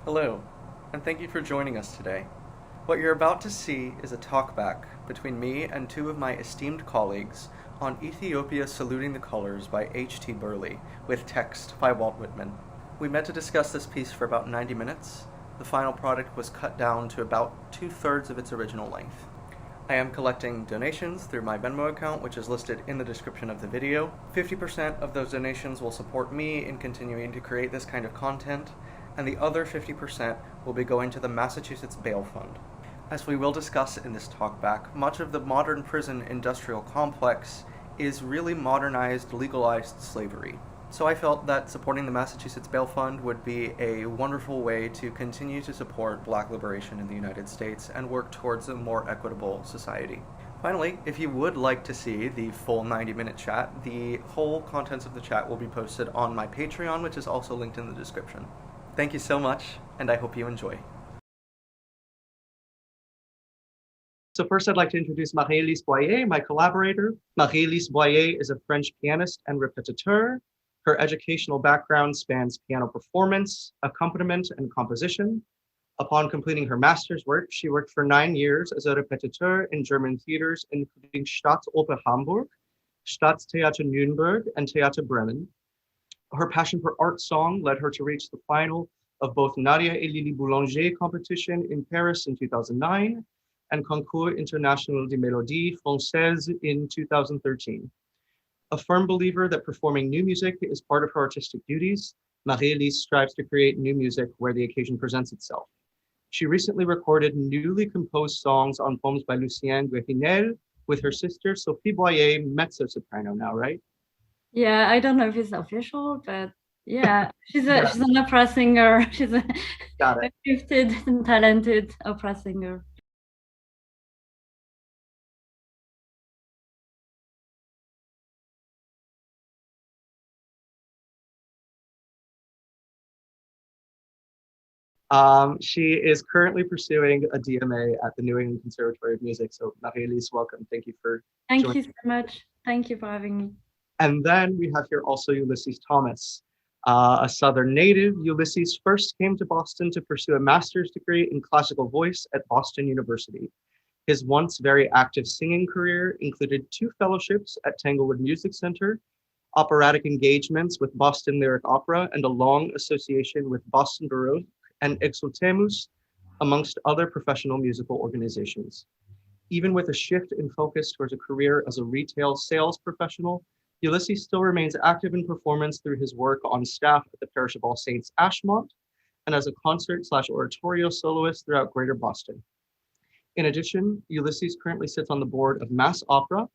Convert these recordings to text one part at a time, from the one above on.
Hello, and thank you for joining us today. What you're about to see is a talkback between me and two of my esteemed colleagues on Ethiopia Saluting the Colors by H.T. Burleigh, with text by Walt Whitman. We met to discuss this piece for about 90 minutes. The final product was cut down to about two-thirds of its original length. I am collecting donations through my Venmo account, which is listed in the description of the video. 50% of those donations will support me in continuing to create this kind of content, and the other 50% will be going to the Massachusetts Bail Fund. As we will discuss in this talkback, much of the modern prison industrial complex is really modernized, legalized slavery. So I felt that supporting the Massachusetts Bail Fund would be a wonderful way to continue to support Black liberation in the United States and work towards a more equitable society. Finally, if you would like to see the full 90-minute chat, the whole contents of the chat will be posted on my Patreon, which is also linked in the description. Thank you so much, and I hope you enjoy. So first I'd like to introduce Marie-Elise Boyer, my collaborator. Marie-Elise Boyer is a French pianist and repetiteur. Her educational background spans piano performance, accompaniment, and composition. Upon completing her master's work, she worked for 9 years as a repetiteur in German theaters, including Staatsoper Hamburg, Staatstheater Nürnberg, and Theater Bremen. Her passion for art song led her to reach the final of both Nadia et Lily Boulanger competition in Paris in 2009 and Concours International de Mélodie Française in 2013. A firm believer that performing new music is part of her artistic duties, Marie-Elise strives to create new music where the occasion presents itself. She recently recorded newly composed songs on poems by Lucien Guérinel with her sister Sophie Boyer, mezzo-soprano now, right? Yeah, I don't know if it's official, but yeah, she's an opera singer. She's a gifted and talented opera singer. She is currently pursuing a DMA at the New England Conservatory of Music. So Marie-Elise, welcome. Thank you for Thank joining. you so much. Thank you for having me. And then we have here also Ulysses Thomas, a Southern native. Ulysses first came to Boston to pursue a master's degree in classical voice at Boston University. His once very active singing career included 2 fellowships at Tanglewood Music Center, operatic engagements with Boston Lyric Opera, and a long association with Boston Baroque and Exultemus, amongst other professional musical organizations. Even with a shift in focus towards a career as a retail sales professional, Ulysses still remains active in performance through his work on staff at the Parish of All Saints Ashmont and as a concert/oratorio soloist throughout Greater Boston. In addition, Ulysses currently sits on the board of Mass Opera,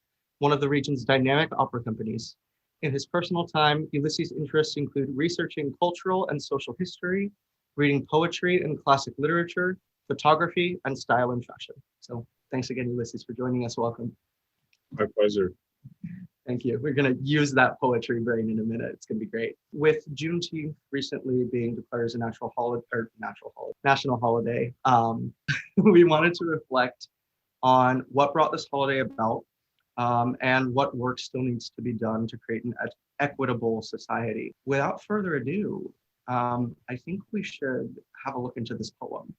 one of the region's dynamic opera companies. In his personal time, Ulysses' interests include researching cultural and social history, reading poetry and classic literature, photography, and style and fashion. So thanks again, Ulysses, for joining us. Welcome. My pleasure. Thank you. We're going to use that poetry brain in a minute. It's going to be great. With Juneteenth recently being declared as a national holiday, we wanted to reflect on what brought this holiday about and what work still needs to be done to create an equitable society. Without further ado, I think we should have a look into this poem.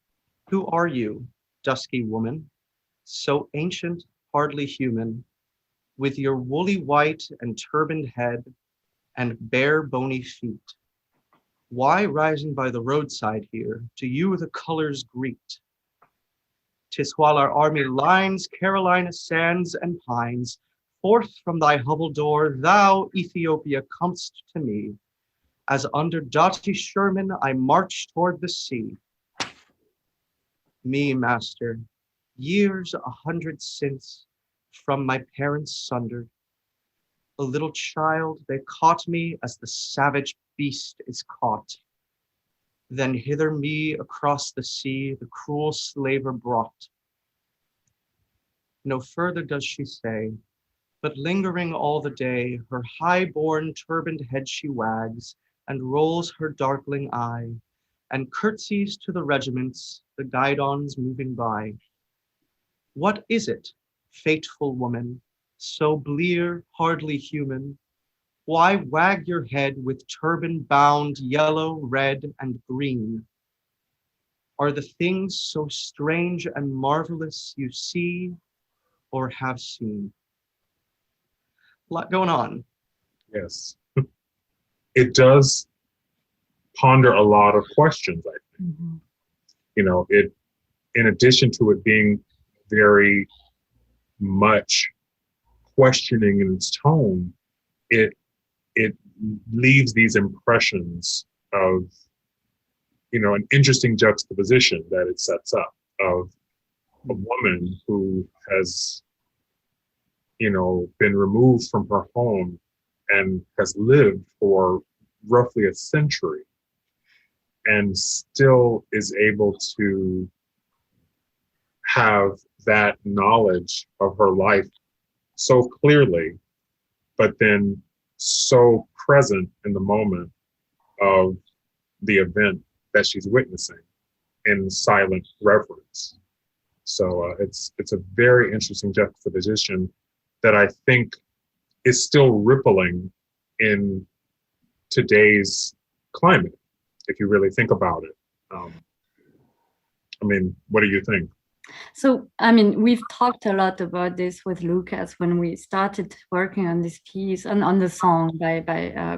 Who are you, dusky woman, so ancient, hardly human, with your woolly white and turbaned head and bare bony feet? Why rising by the roadside here, to you the colors greet? 'Tis while our army lines Carolina sands and pines, forth from thy hovel door, thou, Ethiopia, comest to me, as under doughty Sherman I march toward the sea. Me, master, years 100 since, from my parents sundered, a little child, they caught me as the savage beast is caught. Then hither me across the sea the cruel slaver brought. No further does she say, but lingering all the day, her high-born turbaned head she wags, and rolls her darkling eye, and curtsies to the regiments, the guidons moving by. What is it, fateful woman, so blear, hardly human? Why wag your head with turban bound yellow, red, and green? are the things so strange and marvelous you see or have seen. A lot going on. Yes. It does ponder a lot of questions, I think. Mm-hmm. You know, it, in addition to it being very much questioning in its tone, it leaves these impressions of, you know, an interesting juxtaposition that it sets up of a woman who has, you know, been removed from her home and has lived for roughly a century and still is able to have that knowledge of her life so clearly, but then so present in the moment of the event that she's witnessing in silent reverence. So it's a very interesting juxtaposition that I think is still rippling in today's climate, if you really think about it. I mean, what do you think? So, I mean, we've talked a lot about this with Lucas when we started working on this piece and on the song by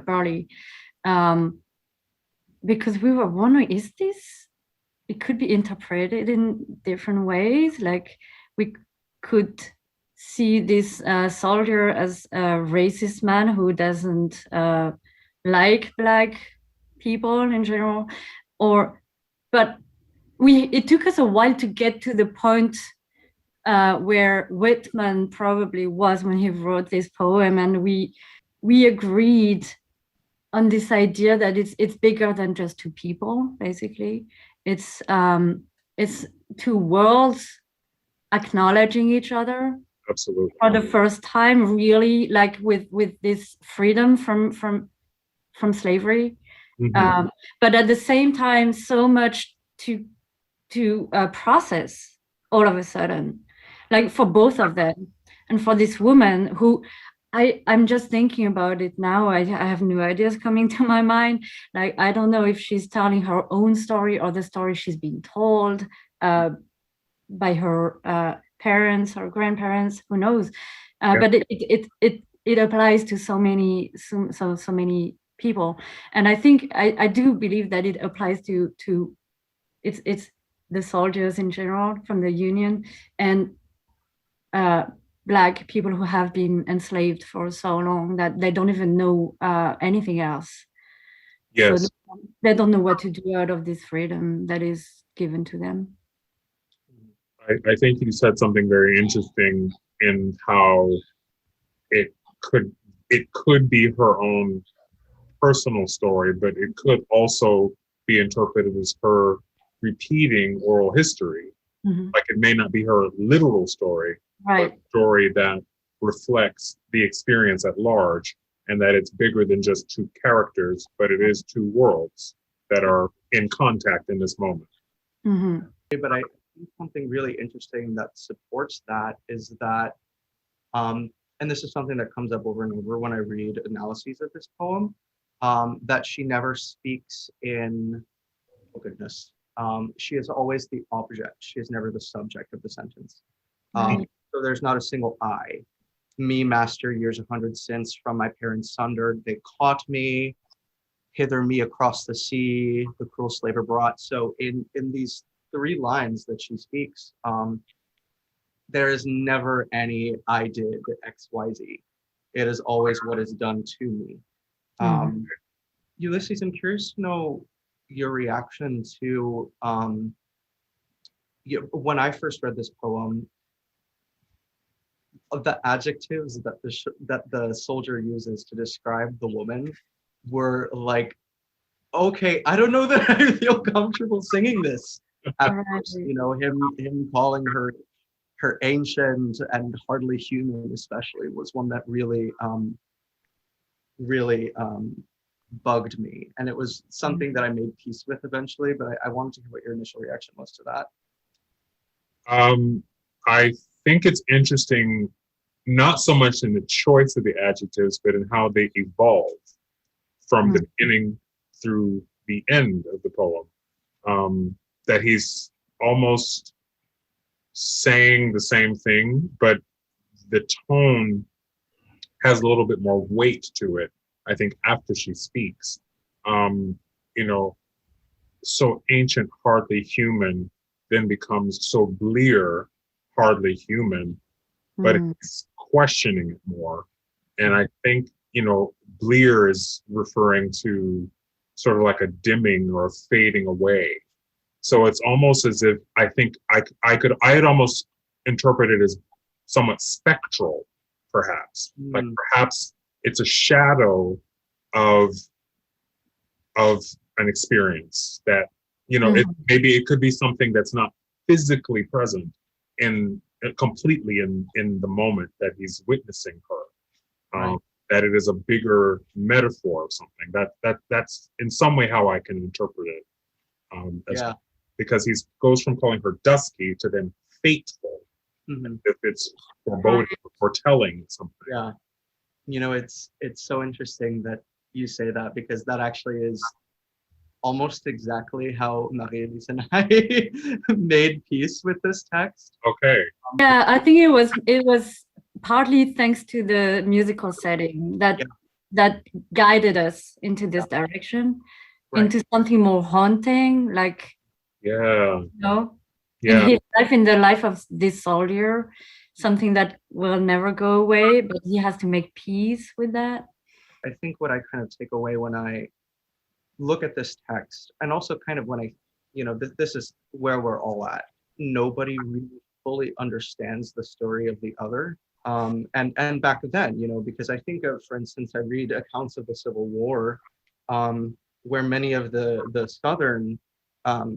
Burley, because we were wondering, is this, it could be interpreted in different ways. Like we could see this soldier as a racist man who doesn't like Black people in general, but it took us a while to get to the point where Whitman probably was when he wrote this poem, and we agreed on this idea that it's bigger than just two people. Basically, it's two worlds acknowledging each other. Absolutely. For the first time, really, like with this freedom from slavery, Mm-hmm. but at the same time, so much to process all of a sudden, like for both of them. And for this woman who I'm just thinking about it now, I have new ideas coming to my mind. Like, I don't know if she's telling her own story or the story she's being told by her parents or grandparents, who knows. But it applies to so many people. And I think I do believe that it applies to it's the soldiers in general from the Union, and Black people who have been enslaved for so long that they don't even know anything else. Yes. So they don't know what to do out of this freedom that is given to them. I think you said something very interesting in how it could be her own personal story, but it could also be interpreted as her repeating oral history. Mm-hmm. Like, it may not be her literal story, right, but a story that reflects the experience at large, and that it's bigger than just two characters, but it is two worlds that are in contact in this moment. Mm-hmm. But I think something really interesting that supports that is that, and this is something that comes up over and over when I read analyses of this poem, that she never speaks in, oh goodness, she is always the object. She is never the subject of the sentence. Right. So there's not a single I. Me, master, years 100 since, from my parents sundered, they caught me, hither me across the sea, the cruel slaver brought. So in these three lines that she speaks, there is never any I did XYZ. It is always what is done to me. Ulysses, I'm curious to know your reaction to when I first read this poem, of the adjectives that the soldier uses to describe the woman were like, okay, I don't know that I feel comfortable singing this. At first, you know, him calling her ancient and hardly human, especially, was one that really bugged me, and it was something that I made peace with eventually. But I wanted to hear what your initial reaction was to that. I think it's interesting, not so much in the choice of the adjectives, but in how they evolve from the beginning through the end of the poem. that he's almost saying the same thing, but the tone has a little bit more weight to it, I think, after she speaks. You know, so ancient, hardly human, then becomes so blear, hardly human, but it's questioning it more. And I think, you know, blear is referring to sort of like a dimming or a fading away. So it's almost as if I think I had almost interpreted it as somewhat spectral, perhaps. Like perhaps it's a shadow of an experience that, you know, maybe it could be something that's not physically present in completely in the moment that he's witnessing her. Right. That it is a bigger metaphor of something. That's in some way how I can interpret it. Because he goes from calling her dusky to then fateful, if it's foreboding or foretelling something. Yeah, you know, it's so interesting that you say that, because that actually is almost exactly how Marie-Elise and I made peace with this text. Okay. Yeah, I think it was partly thanks to the musical setting that guided us into this direction, into something more haunting, like, you know, in his life, in the life of this soldier, something that will never go away, but he has to make peace with that. I think what I kind of take away when I look at this text, and also kind of when I, you know, this is where we're all at. Nobody really fully understands the story of the other. And back then, you know, because I think of, for instance, I read accounts of the Civil War, where many of the Southern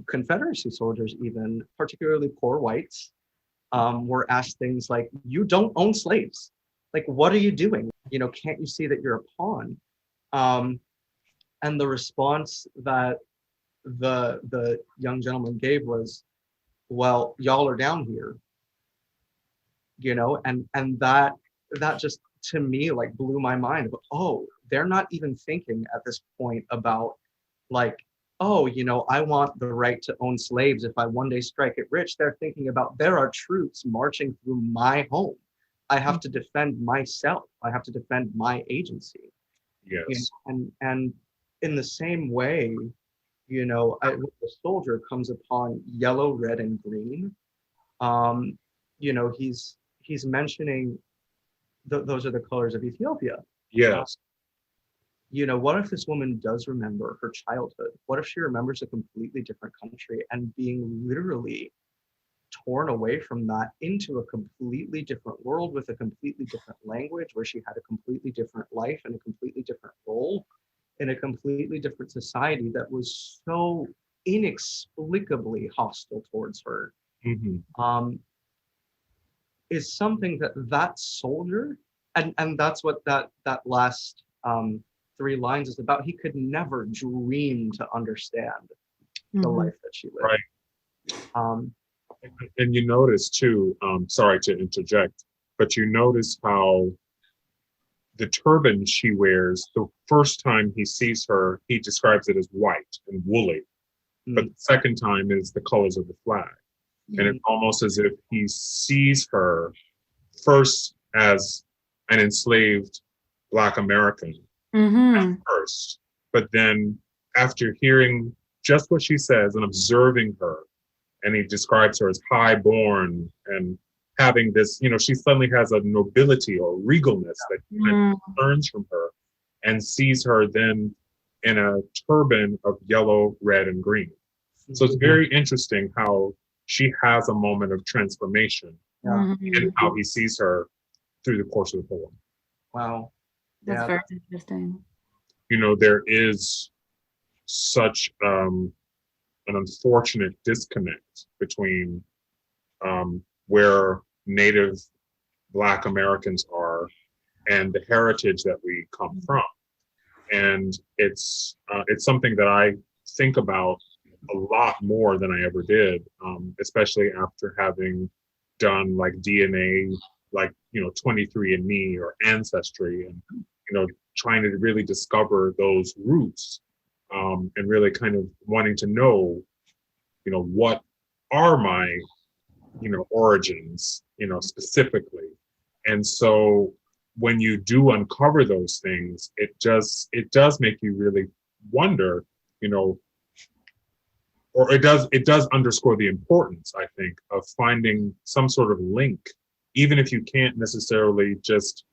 Confederacy soldiers, even particularly poor whites, were asked things like, "You don't own slaves. Like, what are you doing? You know, can't you see that you're a pawn?" And the response that the young gentleman gave was, "Well, y'all are down here." You know, and that just, to me, like, blew my mind. But, oh, they're not even thinking at this point about, like, oh, you know, I want the right to own slaves if I one day strike it rich. They're thinking about, there are troops marching through my home. I have to defend myself. I have to defend my agency. Yes. And in the same way, you know, the soldier comes upon yellow, red, and green. You know, he's mentioning those are the colors of Ethiopia. Yes. You know, what if this woman does remember her childhood? What if she remembers a completely different country and being literally torn away from that into a completely different world with a completely different language, where she had a completely different life and a completely different role in a completely different society that was so inexplicably hostile towards her? Is something that soldier, and that's what that last 3 lines is about. He could never dream to understand the life that she lived. Right. And you notice too, sorry to interject, but you notice how the turban she wears, the first time he sees her, he describes it as white and woolly. But the second time is the colors of the flag. And it's almost as if he sees her first as an enslaved Black American at first, but then after hearing just what she says and observing her, and he describes her as high-born and having this, you know, she suddenly has a nobility or regalness that kind of turns from her, and sees her then in a turban of yellow, red, and green. So it's very interesting how she has a moment of transformation in how he sees her through the course of the poem. Wow. That's very interesting. You know, there is such an unfortunate disconnect between where Native Black Americans are and the heritage that we come from. And it's something that I think about a lot more than I ever did, especially after having done like DNA, like, you know, 23andMe or Ancestry, and, you know, trying to really discover those roots, and really kind of wanting to know what are my, origins, specifically. And so when you do uncover those things, it does make you really wonder, or it does underscore the importance, I think, of finding some sort of link, even if you can't necessarily just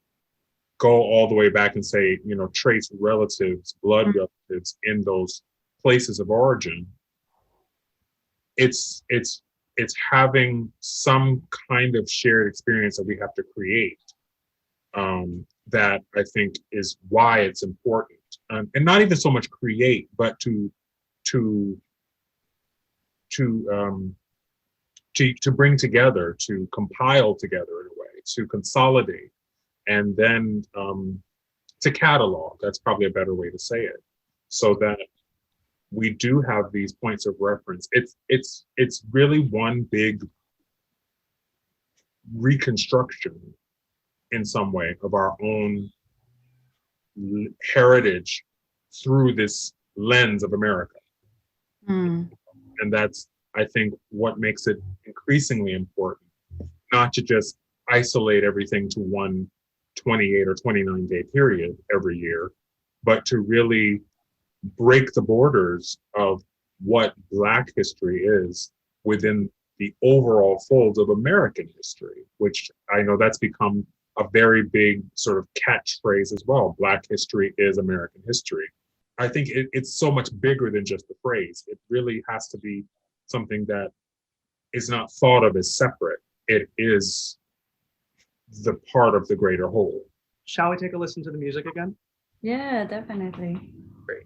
go all the way back and say, trace relatives, blood relatives in those places of origin. It's having some kind of shared experience that we have to create, that I think is why it's important, and not even so much create, but to bring together, to compile together in a way, to consolidate, and then to catalog. That's probably a better way to say it, so that we do have these points of reference. It's really one big reconstruction in some way of our own heritage through this lens of America. And that's, I think, what makes it increasingly important, not to just isolate everything to one 28 or 29 day period every year, but to really break the borders of what Black history is within the overall fold of American history, which I know that's become a very big sort of catchphrase as well. Black history is American history. I think it's so much bigger than just the phrase. It really has to be something that is not thought of as separate. It is the part of the greater whole. Shall we take a listen to the music again? Yeah, definitely. Great.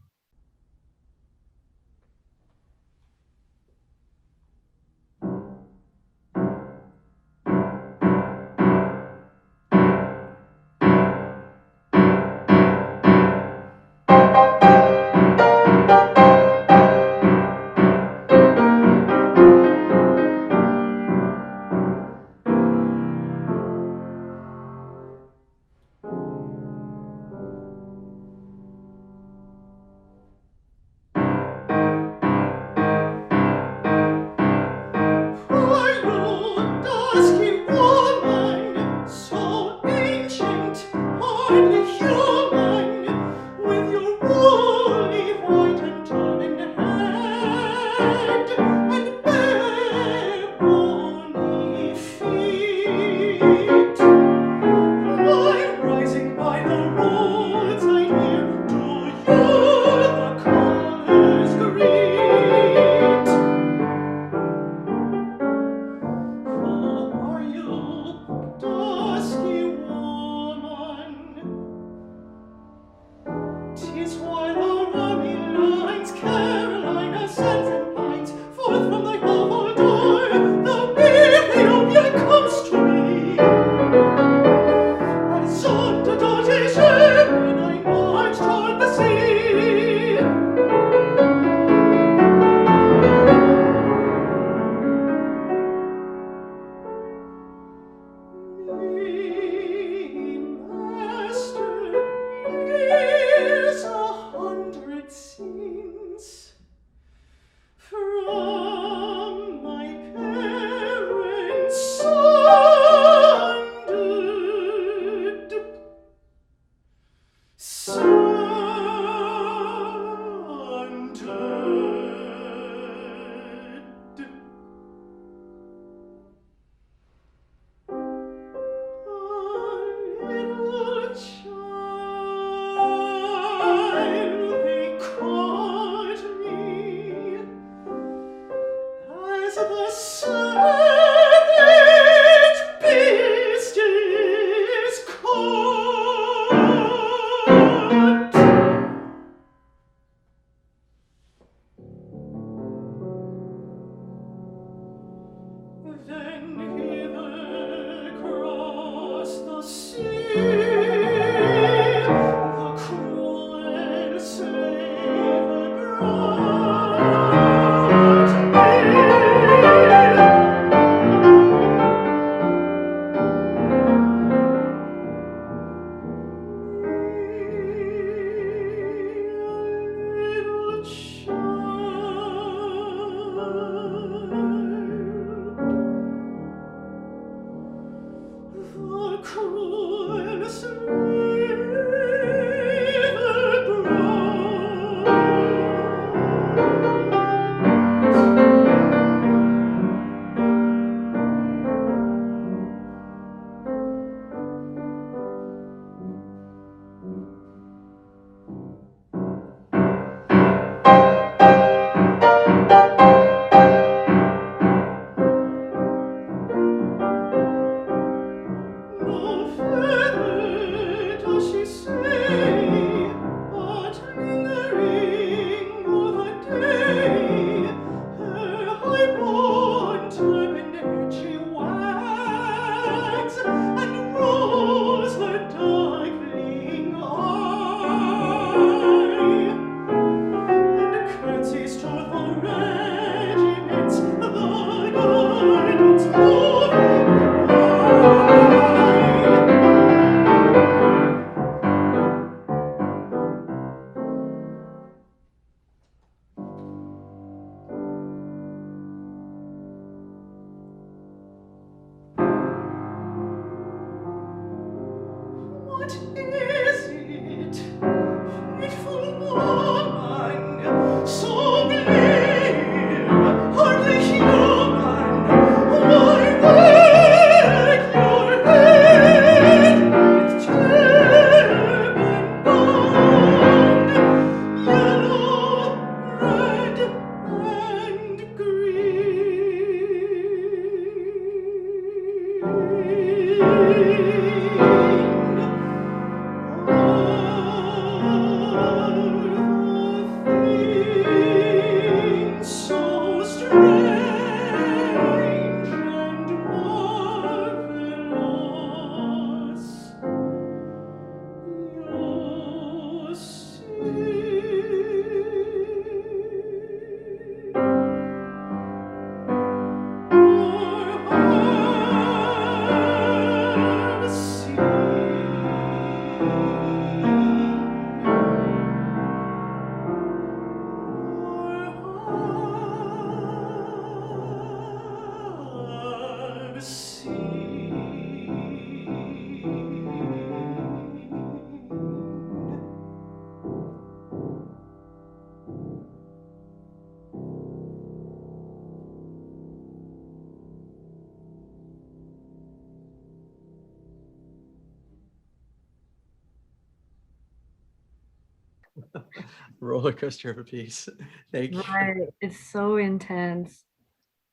Roller coaster of a piece. Thank you. Right. It's so intense.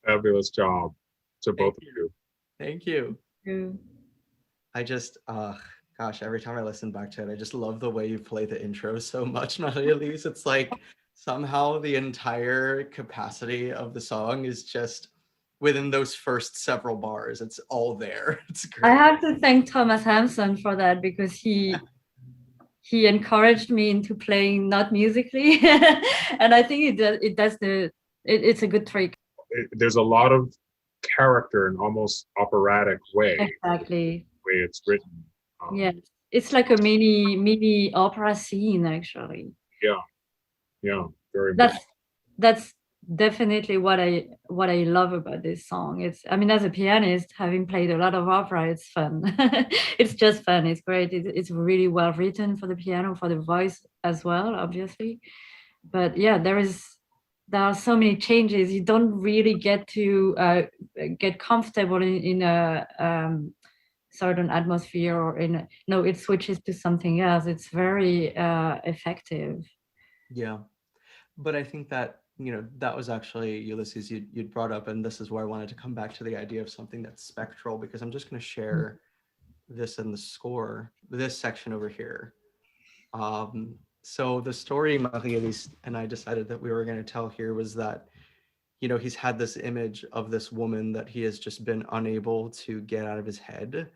Fabulous job to both of you. Thank you. Too. I just, gosh, every time I listen back to it, I just love the way you play the intro so much, Marie-Elise. It's like somehow the entire capacity of the song is just within those first several bars. It's all there. It's I great. have to thank Thomas Hampson for that because he encouraged me into playing not musically, and I think it's a good trick. There's a lot of character and almost operatic way Exactly. way it's written. Yes, it's like a mini opera scene actually. Yeah, very much. That's definitely what I love about this song. I mean, as a pianist, having played a lot of opera, it's fun. It's just fun. It's great. It's really well written for the piano, for the voice as well, obviously. But yeah, there are so many changes. You don't really get to get comfortable in a certain atmosphere or no, it switches to something else. It's very effective. Yeah. But I think that, that was actually, Ulysses, you'd brought up, and this is where I wanted to come back to the idea of something that's spectral, because I'm just going to share this in the score, this section over here. So the story Marie-Elise and I decided that we were going to tell here was that, he's had this image of this woman that he has just been unable to get out of his head.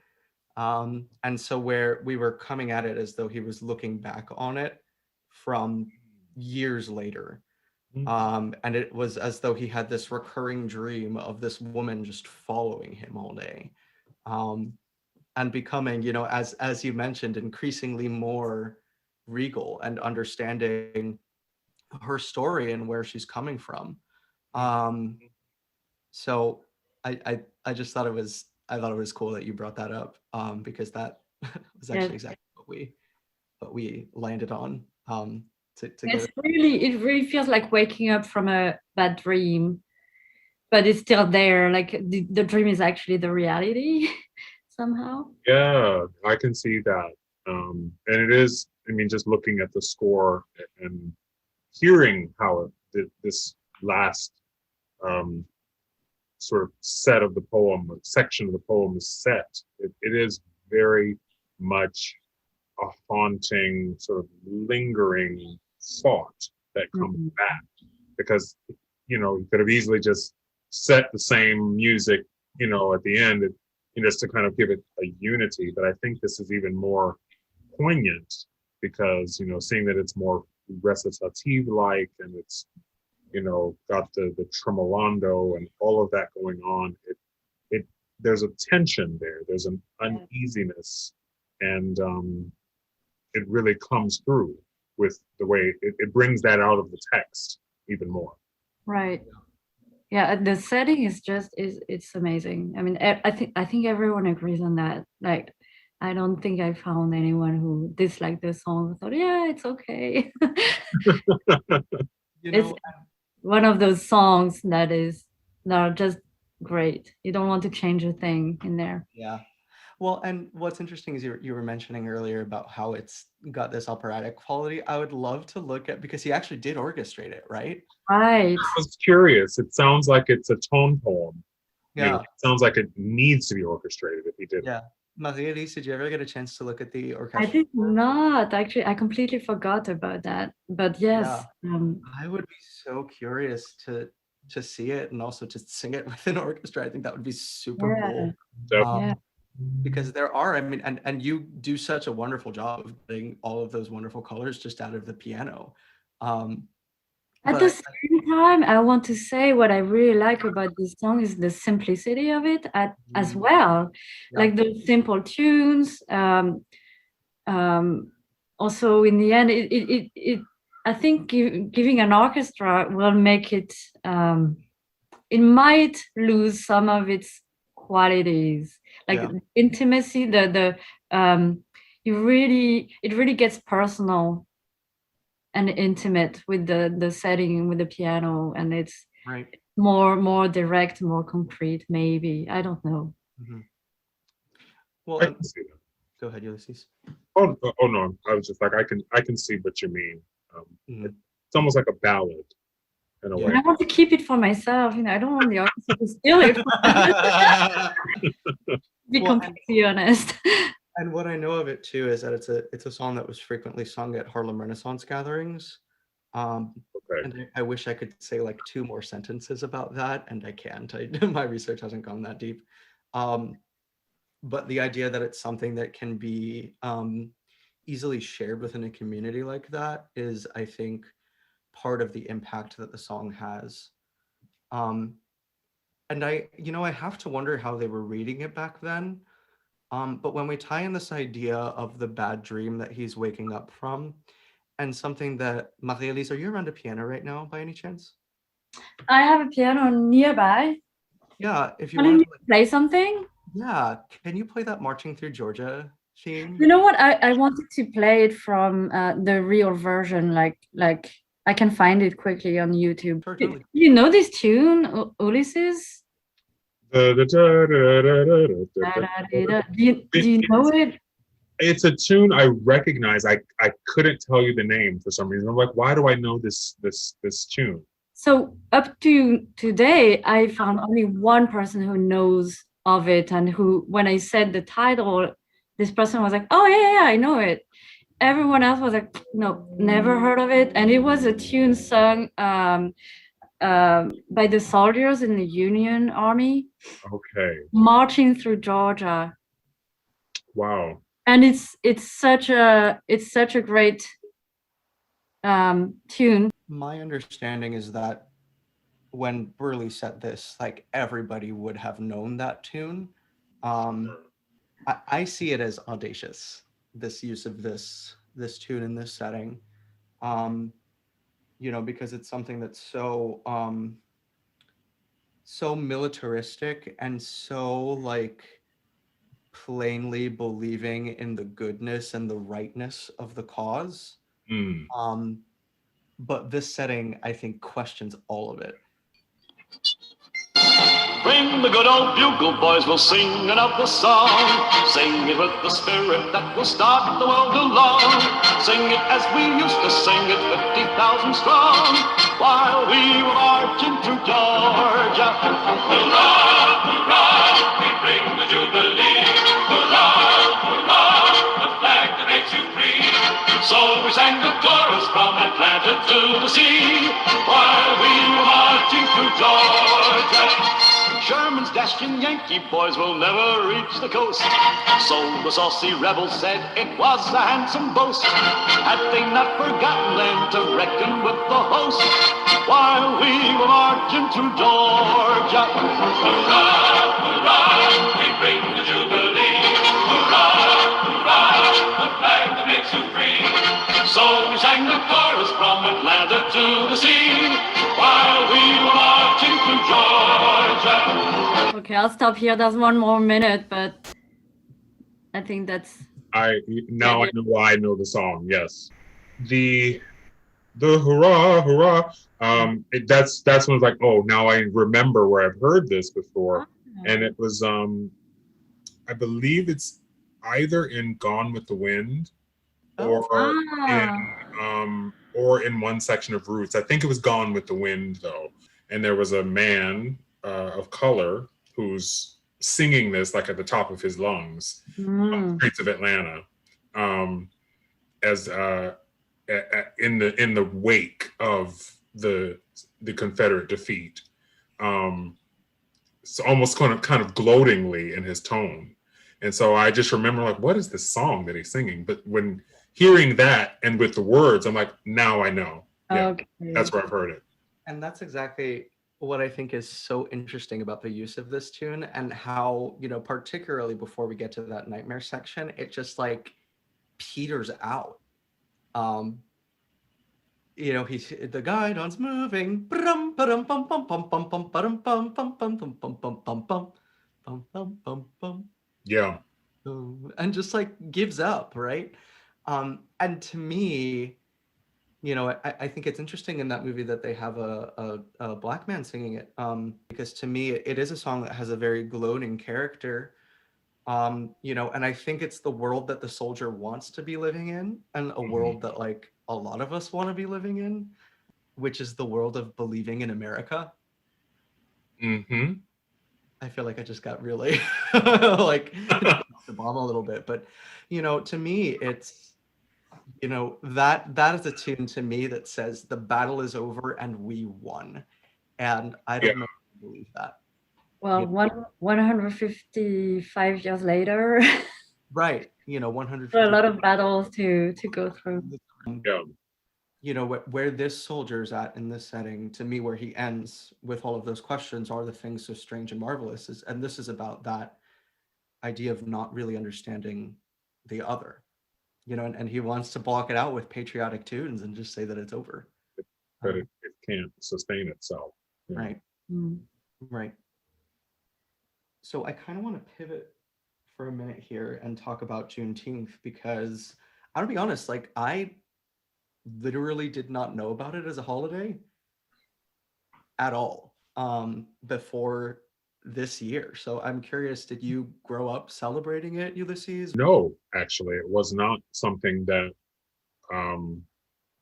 And so where we were coming at it as though he was looking back on it from years later. And it was as though he had this recurring dream of this woman just following him all day, and becoming, as you mentioned, increasingly more regal and understanding her story and where she's coming from. So I just thought it was cool that you brought that up, because that was actually exactly what we landed on. It really feels like waking up from a bad dream, but it's still there. Like the dream is actually the reality somehow. Yeah, I can see that. And it is, I mean, just looking at the score and hearing how this last sort of set of the poem, section of the poem is set, it is very much a haunting, sort of lingering thought that comes back, because you could have easily just set the same music at the end, just to kind of give it a unity. But I think this is even more poignant because seeing that it's more recitative like, and it's got the tremolando and all of that going on, it there's a tension there, there's an uneasiness, and it really comes through with the way it brings that out of the text even more. Right. Yeah, the setting is it's amazing. I mean, I think everyone agrees on that. Like, I don't think I found anyone who disliked the song, thought, yeah, it's okay. It's one of those songs that are just great. You don't want to change a thing in there. Yeah. Well, and what's interesting is you were mentioning earlier about how it's got this operatic quality. I would love to look at, because he actually did orchestrate it, right? Right. I was curious. It sounds like it's a tone poem. Yeah. It sounds like it needs to be orchestrated if he did. Yeah. Marie-Elise, did you ever get a chance to look at the orchestra? I did not, actually. I completely forgot about that. But yes. Yeah. I would be so curious to see it and also to sing it with an orchestra. I think that would be super cool. Yeah. Because there are, I mean, and you do such a wonderful job of getting all of those wonderful colors just out of the piano. At the same time, I want to say what I really like about this song is the simplicity of it as well. Yeah. Like the simple tunes. Also, in the end, I think giving an orchestra will make it. It might lose some of its qualities, like intimacy. It really gets personal and intimate with the setting, with the piano, and it's more direct, more concrete, maybe. I don't know. Well, go ahead, Ulysses. Oh no, I was just like, I can see what you mean. It's almost like a ballad in a way. And I want to keep it for myself. I don't want the orchestra to steal it. To be completely honest. And what I know of it too is that it's a song that was frequently sung at Harlem Renaissance gatherings. And I wish I could say like 2 more sentences about that, and I can't. My research hasn't gone that deep. But the idea that it's something that can be easily shared within a community like that is, I think, part of the impact that the song has. And I have to wonder how they were reading it back then. But when we tie in this idea of the bad dream that he's waking up from, and something that, Marie-Elise, are you around a piano right now by any chance? I have a piano nearby. Yeah, if you want want to play something? Yeah, can you play that Marching Through Georgia theme? You know what? I wanted to play it from the real version, like I can find it quickly on YouTube. Sure, totally. You know this tune, Ulysses? Do you know it? It's a tune I recognize. I couldn't tell you the name for some reason. I'm like, why do I know this tune? So up to today, I found only one person who knows of it, and who, when I said the title, this person was like, "Oh yeah, I know it." Everyone else was like, "No, never heard of it." And it was a tune sung by the soldiers in the Union Army. Okay. Marching Through Georgia. Wow. And it's such a great tune. My understanding is that when Burley said this, like, everybody would have known that tune. I see it as audacious, this use of this tune in this setting, because it's something that's so militaristic and so like plainly believing in the goodness and the rightness of the cause. But this setting, I think, questions all of it. Ring the good old bugle, boys, we'll sing another song. Sing it with the spirit that will start the world along. Sing it as we used to sing it, 50,000 strong, while we were marching through Georgia. Hurrah, hurrah, we bring the Jubilee. Hurrah, hurrah, the flag that makes you free. So we sang the chorus from Atlanta to the sea, while we were marching through Georgia. Sherman's dashing Yankee boys will never reach the coast. So the saucy rebels said it was a handsome boast. Had they not forgotten then to reckon with the host, while we were marching through Georgia. Hurrah, hurrah, we bring the Jubilee. Hurrah, hurrah, the flag that makes you free. So we sang the chorus from Atlanta to the sea, while we were marching through Georgia. Okay, I'll stop here. There's 1 more minute, but I think that's. I know why I know the song. Yes, the hurrah hurrah. That's when it's like, oh, now I remember where I've heard this before, and it was I believe it's either in Gone with the Wind, or in one section of Roots. I think it was Gone with the Wind though, and there was a man of color who's singing this like at the top of his lungs on the streets of Atlanta, as in the wake of the Confederate defeat. So almost kind of gloatingly in his tone. And so I just remember, like, what is this song that he's singing? But when hearing that and with the words, I'm like, now I know. Yeah, okay. That's where I've heard it. And that's exactly what I think is so interesting about the use of this tune, and how, particularly before we get to that nightmare section, it just like peters out. He's the guidon's moving. Yeah. And just like gives up, right? And to me, I think it's interesting in that movie that they have a black man singing it, because to me it is a song that has a very gloating character, And I think it's the world that the soldier wants to be living in, and a world that like a lot of us want to be living in, which is the world of believing in America. Mm-hmm. I feel like I just got really like the bomb a little bit, but to me, it's that is a tune to me that says the battle is over and we won, and I Yeah. don't know if I believe that. Well, 155 years later, Right, 150. there are a lot of battles to go through. Yeah. Where this soldier's at in this setting, to me, where he ends with all of those questions, are the things so strange and marvelous, and this is about that idea of not really understanding the other, and he wants to block it out with patriotic tunes and just say that it's over. But it can't sustain itself. Yeah. Right. Mm. Right. So I kind of want to pivot for a minute here and talk about Juneteenth, because I'm gonna be honest, like I literally did not know about it as a holiday at all before this year. So I'm curious, did you grow up celebrating it, Ulysses? No, actually, it was not something that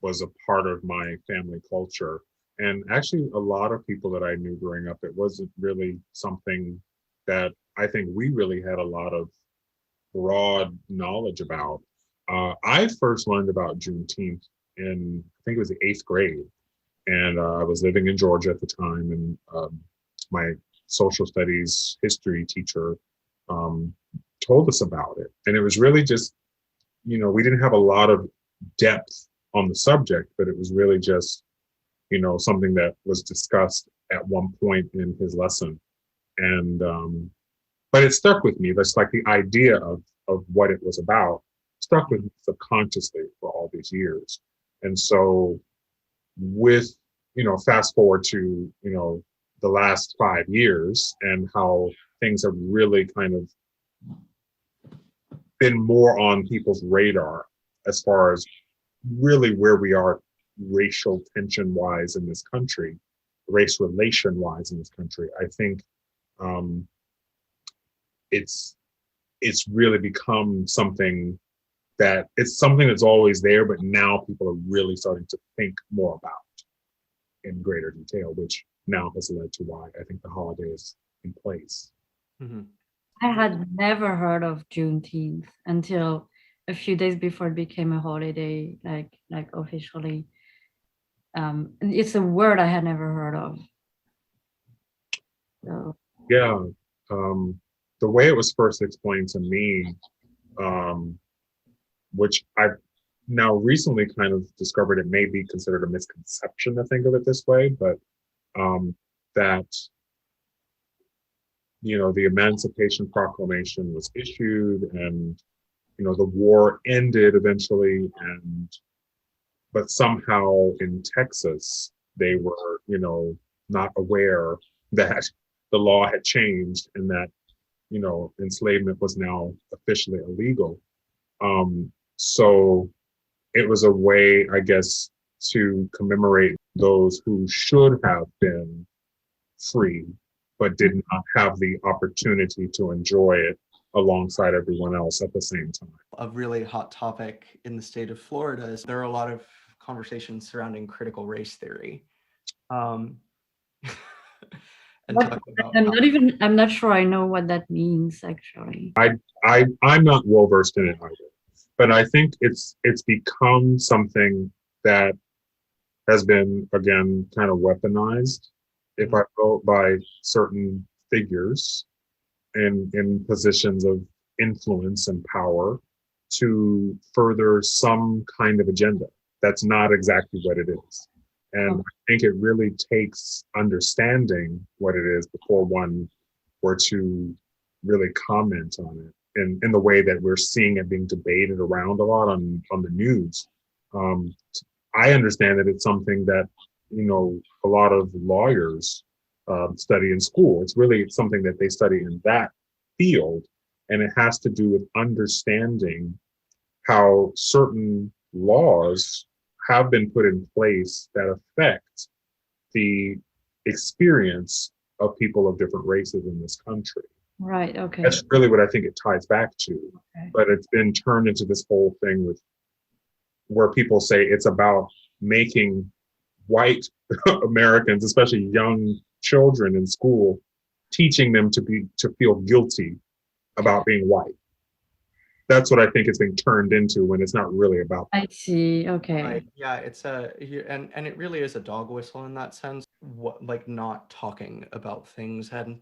was a part of my family culture. And actually, a lot of people that I knew growing up, it wasn't really something that I think we really had a lot of broad knowledge about. I first learned about Juneteenth in, I think it was the 8th grade. And I was living in Georgia at the time. And my social studies history teacher told us about it. And it was really just, we didn't have a lot of depth on the subject, but it was really just, something that was discussed at one point in his lesson. And, but it stuck with me. That's like the idea of what it was about stuck with me subconsciously for all these years. And so with, fast forward to, the last 5 years and how things have really kind of been more on people's radar as far as really where we are racial tension wise in this country, race relation wise in this country. I think it's really become something that's always there, but now people are really starting to think more about in greater detail, which now has led to why I think the holiday is in place. Mm-hmm. I had never heard of Juneteenth until a few days before it became a holiday, like officially. It's a word I had never heard of. So. Yeah, the way it was first explained to me, which I've now recently kind of discovered it may be considered a misconception to think of it this way, but that the Emancipation Proclamation was issued and the war ended eventually, but somehow in Texas they were not aware that the law had changed and that enslavement was now officially illegal. So it was a way, I guess, to commemorate those who should have been free, but did not have the opportunity to enjoy it alongside everyone else at the same time. A really hot topic in the state of Florida is there are a lot of conversations surrounding critical race theory. And I'm not sure I know what that means actually. I'm not well versed in it either, but I think it's become something that has been, again, kind of weaponized, if I will, by certain figures in positions of influence and power to further some kind of agenda. That's not exactly what it is. And I think it really takes understanding what it is before one were to really comment on it in the way that we're seeing it being debated around a lot on the news. I understand that it's something that, a lot of lawyers study in school. It's really something that they study in that field. And it has to do with understanding how certain laws have been put in place that affect the experience of people of different races in this country. Right. Okay. That's really what I think it ties back to. Okay. But it's been turned into this whole thing with where people say it's about making white Americans, especially young children in school, teaching them to feel guilty about being white. That's what I think it's being turned into when it's not really about that. I see. Okay. Right. Yeah, it's and it really is a dog whistle in that sense. What, like, not talking about things, and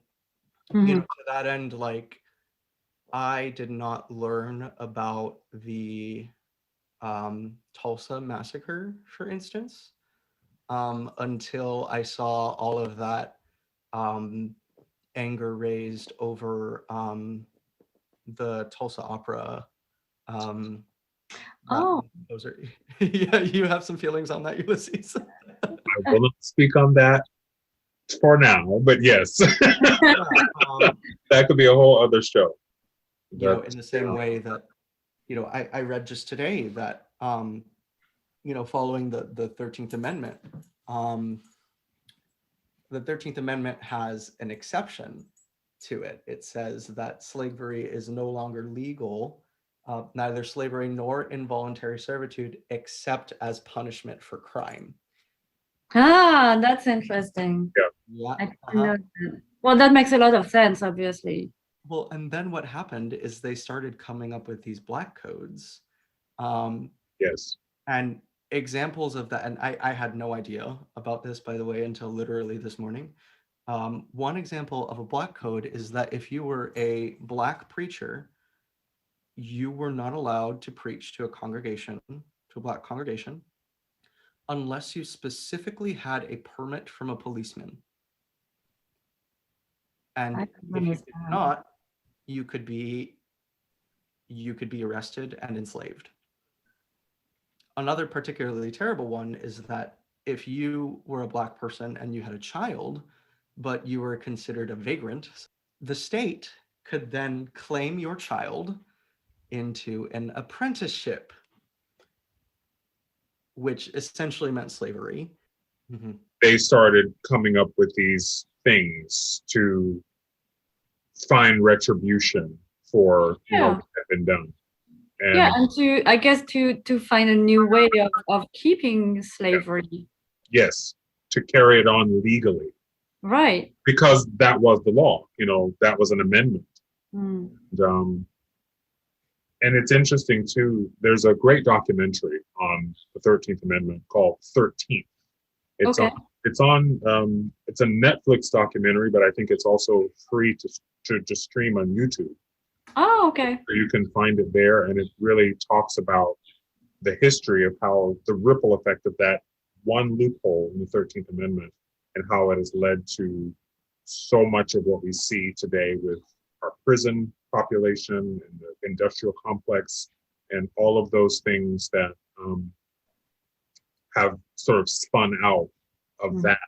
Mhm. to that end, like, I did not learn about the Tulsa massacre, for instance, until I saw all of that anger raised over the Tulsa Opera. Oh, Those are yeah. You have some feelings on that, Ulysses. I will not speak on that for now, but yes, that could be a whole other show. In the same way that I read just today that following the 13th Amendment, the 13th Amendment has an exception to it. It says that slavery is no longer legal, neither slavery nor involuntary servitude, except as punishment for crime. that's interesting. Yeah. I didn't know that. Well, that makes a lot of sense, obviously. Well, and then what happened is they started coming up with these black codes. Yes. And examples of that, and I had no idea about this, by the way, until literally this morning. One example of a black code is that if you were a black preacher, you were not allowed to preach to a black congregation, unless you specifically had a permit from a policeman. And I if don't you did understand. not, you could be arrested and enslaved. Another particularly terrible one is that if you were a black person and you had a child, but you were considered a vagrant, the state could then claim your child into an apprenticeship, which essentially meant slavery. Mm-hmm. They started coming up with these things to find retribution for what had been done. And yeah, and I guess to find a new way of keeping slavery. Yes, to carry it on legally. Right. Because that was the law, that was an amendment. Mm. And it's interesting too, there's a great documentary on the 13th Amendment called 13th. It's Okay. it's a Netflix documentary, but I think it's also free to just stream on YouTube. Oh, okay. So you can find it there, and it really talks about the history of how the ripple effect of that one loophole in the 13th Amendment and how it has led to so much of what we see today with our prison population and the industrial complex and all of those things that have sort of spun out of that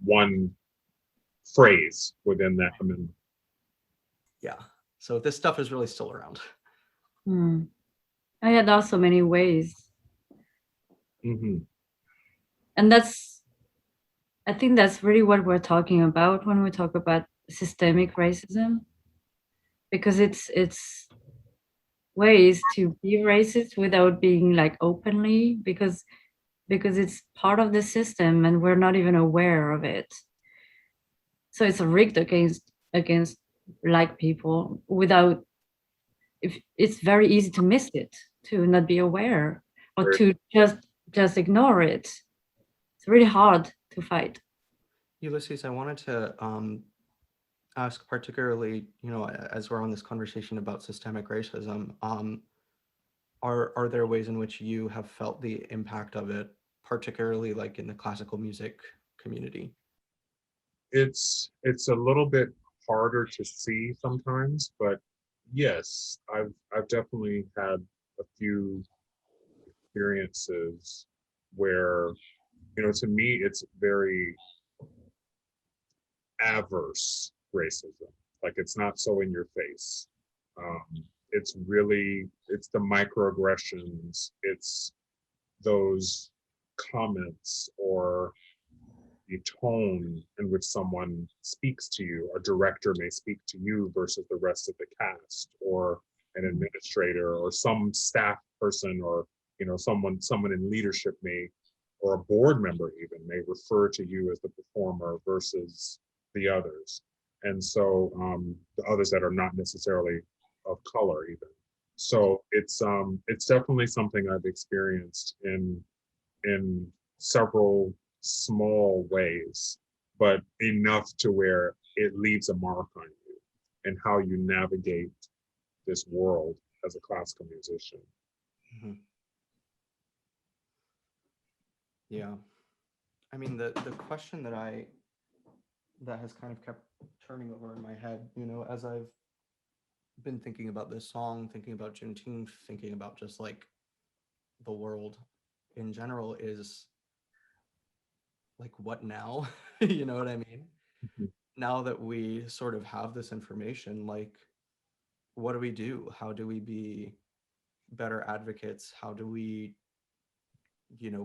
one phrase within that amendment. Yeah. So this stuff is really still around. Mm. I had also many ways. Mm-hmm. And I think that's really what we're talking about when we talk about systemic racism, because it's ways to be racist without being like openly, because it's part of the system and we're not even aware of it. So it's rigged against black people without, if it's very easy to miss it, to not be aware, or to just ignore it. It's really hard to fight. Ulysses, I wanted to ask, particularly, as we're on this conversation about systemic racism, are there ways in which you have felt the impact of it, particularly like in the classical music community? It's a little bit harder to see sometimes, but yes, I've definitely had a few experiences where, to me, it's very averse racism. Like, it's not so in your face. It's the microaggressions. It's those comments or, the tone in which someone speaks to you. A director may speak to you versus the rest of the cast, or an administrator, or some staff person, or someone in leadership may, or a board member even, may refer to you as the performer versus the others. And so the others that are not necessarily of color even. So it's definitely something I've experienced in several small ways, but enough to where it leaves a mark on you and how you navigate this world as a classical musician. Mm-hmm. Yeah. I mean, the question that has kind of kept turning over in my head, as I've been thinking about this song, thinking about Juneteenth, thinking about just like the world in general, is like, what now? You know what I mean? Mm-hmm. Now that we sort of have this information, like, what do we do? How do we be better advocates? How do we,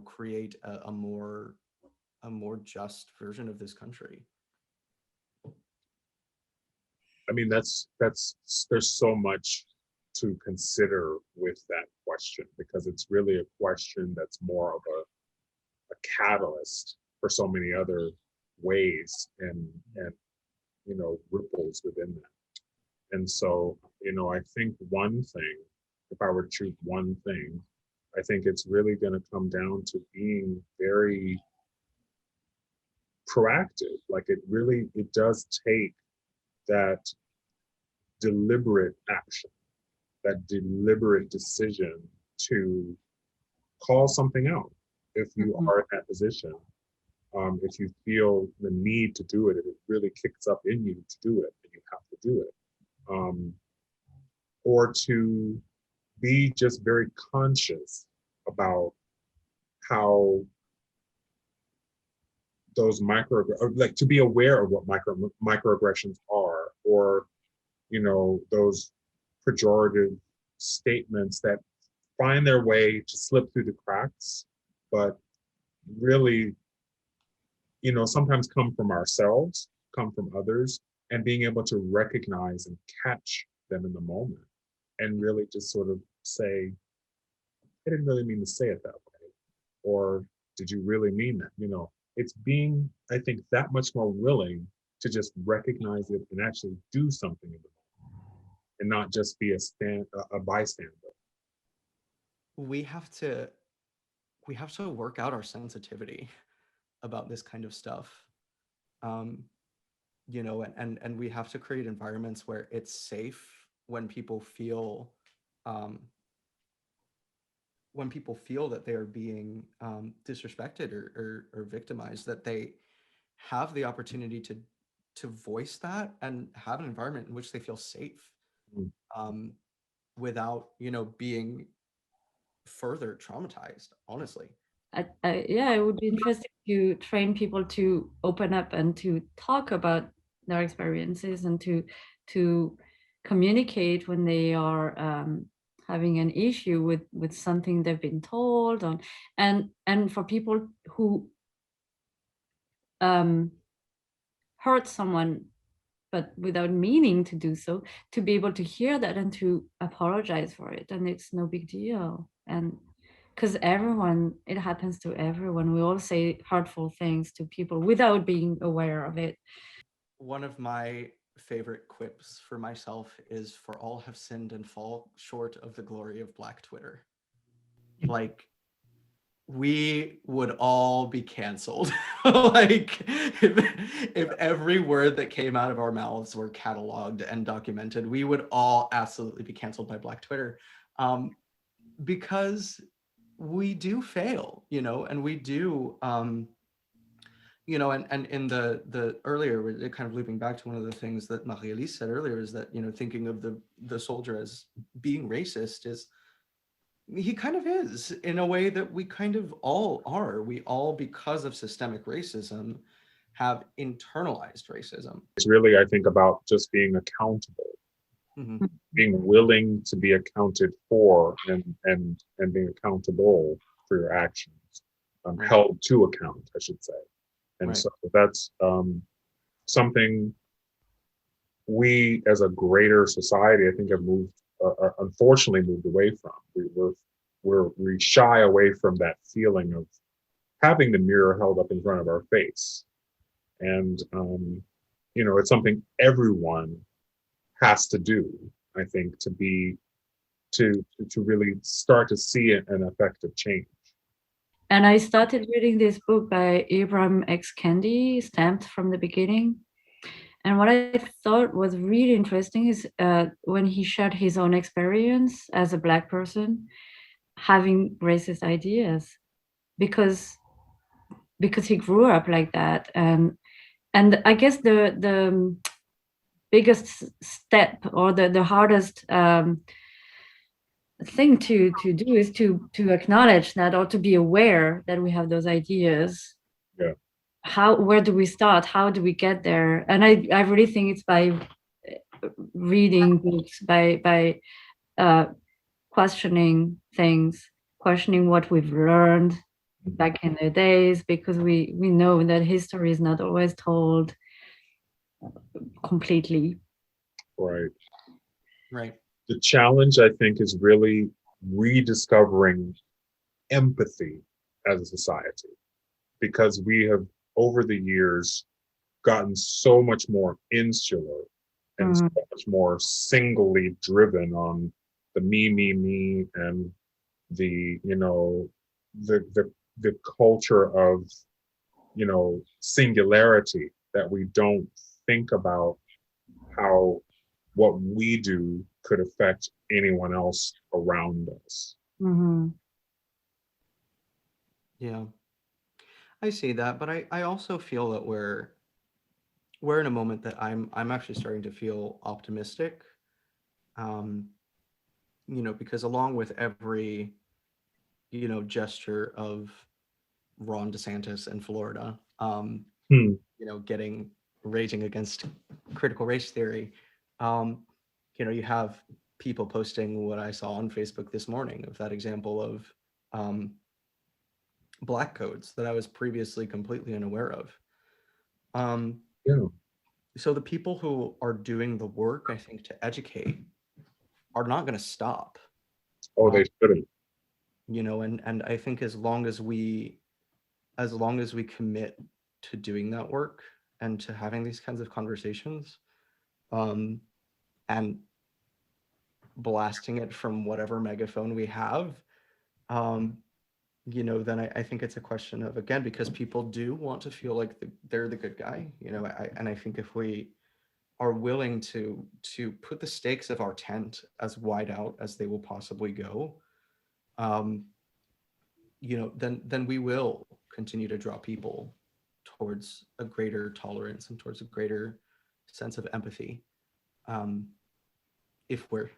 create a more just version of this country? I mean, there's so much to consider with that question, because it's really a question that's more of a catalyst for so many other ways and ripples within that. And so, I think one thing, if I were to choose one thing, I think it's really going to come down to being very proactive. Like, it does take that deliberate action, that deliberate decision to call something out. If you are in that position, if you feel the need to do it, if it really kicks up in you to do it, and you have to do it, or to be just very conscious about how those to be aware of what microaggressions are, or those pejorative statements that find their way to slip through the cracks, but really, sometimes come from ourselves, come from others, and being able to recognize and catch them in the moment, and really just sort of say, I didn't really mean to say it that way, or did you really mean that? It's being, I think, that much more willing to just recognize it and actually do something in the moment, and not just be a bystander. We have to work out our sensitivity about this kind of stuff, and we have to create environments where it's safe when people feel that they are being disrespected or victimized, that they have the opportunity to voice that and have an environment in which they feel safe, without being further traumatized, honestly. It would be interesting to train people to open up and to talk about their experiences, and to communicate when they are having an issue with something they've been told on, and for people who hurt someone but without meaning to do so, to be able to hear that and to apologize for it, and it's no big deal. And because it happens to everyone. We all say hurtful things to people without being aware of it. One of my favorite quips for myself is, "For all have sinned and fall short of the glory of Black Twitter." Like, we would all be canceled. Like, if every word that came out of our mouths were cataloged and documented, we would all absolutely be canceled by Black Twitter, because we do fail, and we do, and in the earlier, kind of looping back to one of the things that Marie-Elise said earlier, is that, thinking of the soldier as being racist, is he kind of is, in a way that we kind of all are. We all, because of systemic racism, have internalized racism. It's really, I think, about just being accountable. Mm-hmm. Being willing to be accounted for, and being accountable for your actions, held to account, I should say. And Right. so that's something we as a greater society, I think, have moved, unfortunately moved away from. We shy away from that feeling of having the mirror held up in front of our face. And, it's something everyone has to do, I think, to really start to see an effective change. And I started reading this book by Ibram X. Kendi, Stamped from the Beginning. And what I thought was really interesting is when he shared his own experience as a Black person having racist ideas, because he grew up like that. And I guess the biggest step, or the hardest thing to do is to acknowledge that, or to be aware that we have those ideas. Yeah. Where do we start? How do we get there? And I really think it's by reading books, by questioning things, questioning what we've learned back in the days, because we know that history is not always told completely. Right. Right. The challenge, I think, is really rediscovering empathy as a society, because we have, over the years, gotten so much more insular and so much more singly driven on the me, and the culture of singularity, that we don't think about how what we do could affect anyone else around us. Mm-hmm. Yeah, I see that, but I also feel that we're in a moment that I'm actually starting to feel optimistic. Because along with every gesture of Ron DeSantis in Florida, raging against critical race theory, you have people posting what I saw on Facebook this morning of that example of Black codes that I was previously completely unaware of. Yeah. So the people who are doing the work, I think, to educate are not going to stop. Oh, they shouldn't. And I think as long as we commit to doing that work and to having these kinds of conversations, and blasting it from whatever megaphone we have, then I think it's a question of, again, because people do want to feel like they're the good guy, and I think if we are willing to put the stakes of our tent as wide out as they will possibly go, then we will continue to draw people towards a greater tolerance and towards a greater sense of empathy, if we're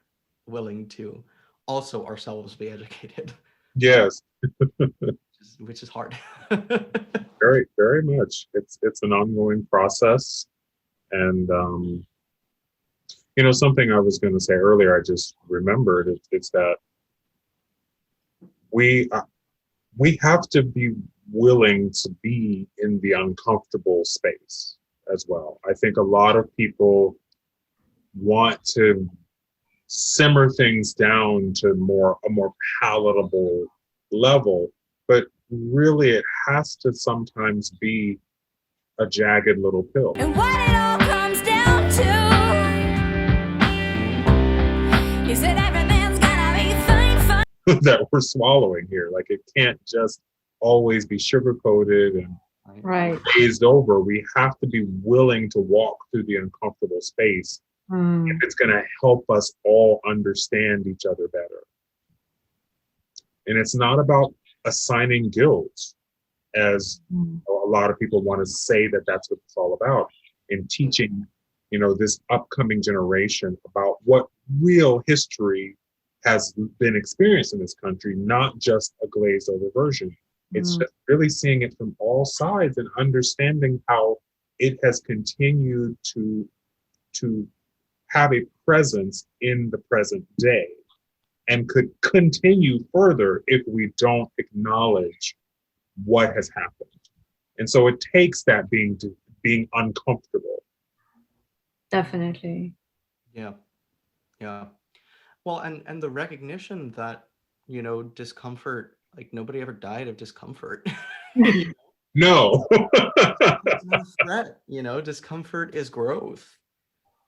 willing to also ourselves be educated. Yes. which is hard. Very, very much. It's an ongoing process. And something I was going to say earlier, I just remembered, it's that we have to be willing to be in the uncomfortable space as well. I think a lot of people want to simmer things down to a more palatable level, but really it has to sometimes be a jagged little pill. And what it all comes down to is that everything's gonna be fine. that we're swallowing here. Like, it can't just always be sugar-coated and Right. glazed over. We have to be willing to walk through the uncomfortable space if it's going to help us all understand each other better. And it's not about assigning guilt, as a lot of people want to say that that's what it's all about, in teaching, this upcoming generation about what real history has been experienced in this country, not just a glazed over version. It's just really seeing it from all sides and understanding how it has continued to have a presence in the present day, and could continue further if we don't acknowledge what has happened And so it takes that being uncomfortable. Definitely. Yeah. Yeah. Well, and the recognition that, you know, discomfort, like nobody ever died of discomfort. You No. know, it's not a threat, you know, discomfort is growth.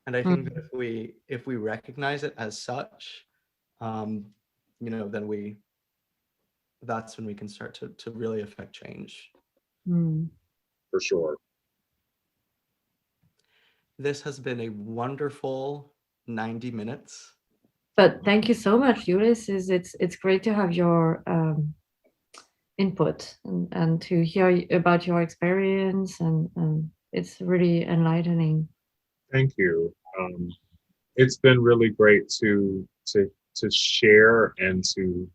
And I think that if we recognize it as such, you know, then that's when we can start to really affect change. For sure. This has been a wonderful 90 minutes. But thank you so much, Ulysses. It's great to have your input and to hear about your experience, and it's really enlightening. Thank you. It's been really great to share and to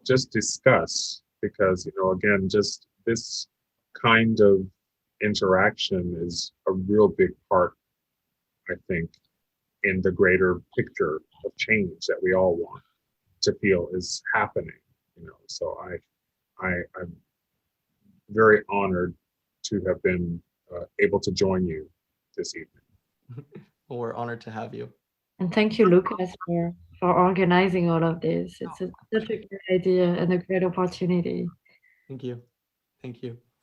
just discuss, because, you know, again, just this kind of interaction is a real big part, I think, in the greater picture of change that we all want to feel is happening, you know. So I'm very honored to have been able to join you this evening. Well, we're honored to have you. And thank you, Lucas, for organizing all of this. It's such a great idea and a great opportunity. Thank you. Thank you.